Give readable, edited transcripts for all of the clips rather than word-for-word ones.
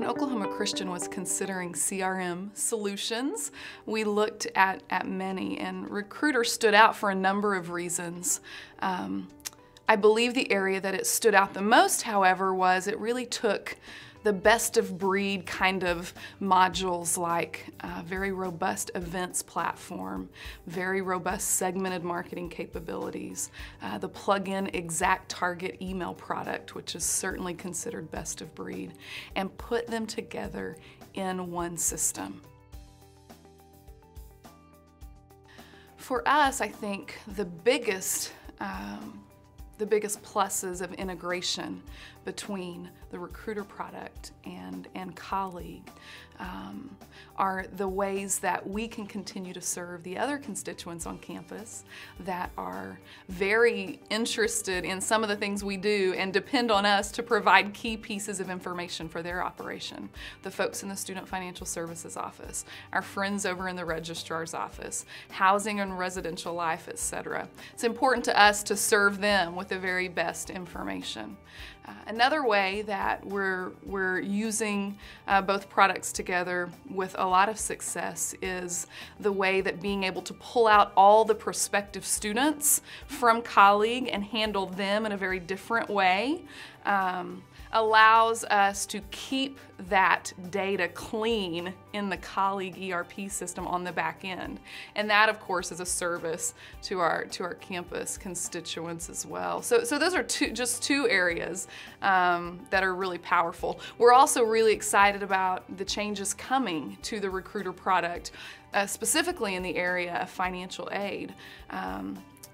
Oklahoma Christian was considering CRM solutions, we looked at many, and Recruiter stood out for a number of reasons. I believe the area that it stood out the most, however, was it really took the best of breed kind of modules like very robust events platform, very robust segmented marketing capabilities, the plug-in exact target email product, which is certainly considered best of breed, and put them together in one system. For us, I think the biggest pluses of integration between the Recruiter product and Colleague are the ways that we can continue to serve the other constituents on campus that are very interested in some of the things we do and depend on us to provide key pieces of information for their operation. The folks in the Student Financial Services office, our friends over in the registrar's office, housing and residential life, etc. It's important to us to serve them with the very best information. Another way that we're using both products together with a lot of success is the way that being able to pull out all the prospective students from Colleague and handle them in a very different way allows us to keep that data clean in the Colleague ERP system on the back end. And that, of course, is a service to our campus constituents as well. So those are just two areas that are really powerful. We're also really excited about the changes coming to the Recruiter product, specifically in the area of financial aid.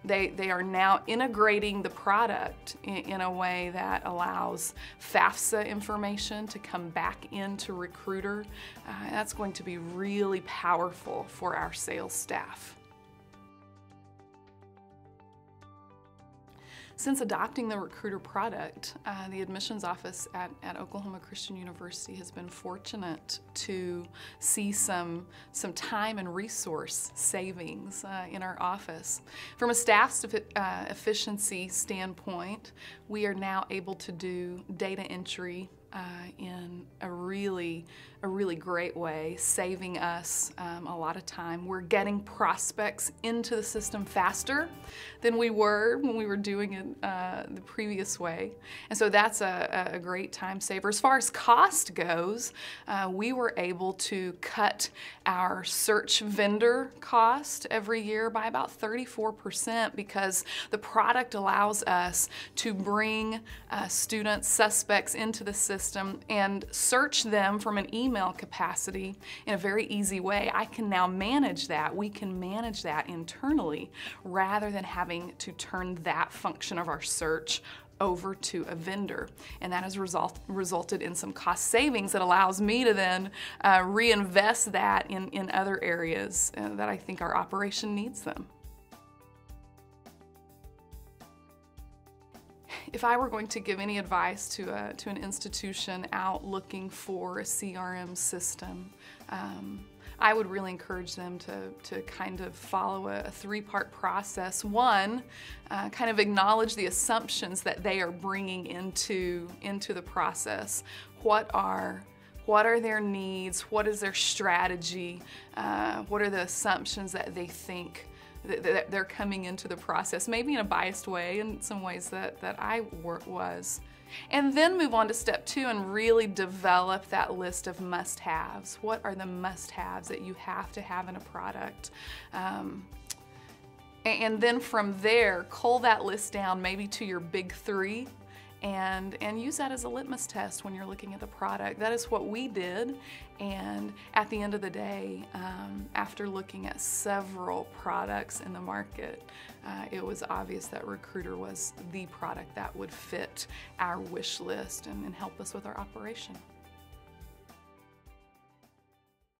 They are now integrating the product in a way that allows FAFSA information to come back into Recruiter. That's going to be really powerful for our sales staff. Since adopting the Recruiter product, the admissions office at Oklahoma Christian University has been fortunate to see some time and resource savings in our office. From a staff efficiency standpoint, we are now able to do data entry in a really great way, saving us a lot of time. We're getting prospects into the system faster than we were when we were doing it the previous way. And so that's a great time saver. As far as cost goes, we were able to cut our search vendor cost every year by about 34% because the product allows us to bring students, suspects into the system and search them from an email capacity in a very easy way. I can now manage that. We can manage that internally rather than having to turn that function of our search over to a vendor. And that has resulted in some cost savings that allows me to then reinvest that in other areas that I think our operation needs them. If I were going to give any advice to an institution out looking for a CRM system, I would really encourage them to kind of follow a three-part process. One, kind of acknowledge the assumptions that they are bringing into the process. What are their needs? What is their strategy? What are the assumptions that they think that they're coming into the process, maybe in a biased way, in some ways that I was. And then move on to step two and really develop that list of must-haves. What are the must-haves that you have to have in a product? And then from there, cull that list down maybe to your big three and use that as a litmus test when you're looking at the product. That is what we did, and at the end of the day, after looking at several products in the market, it was obvious that Recruiter was the product that would fit our wish list and help us with our operation.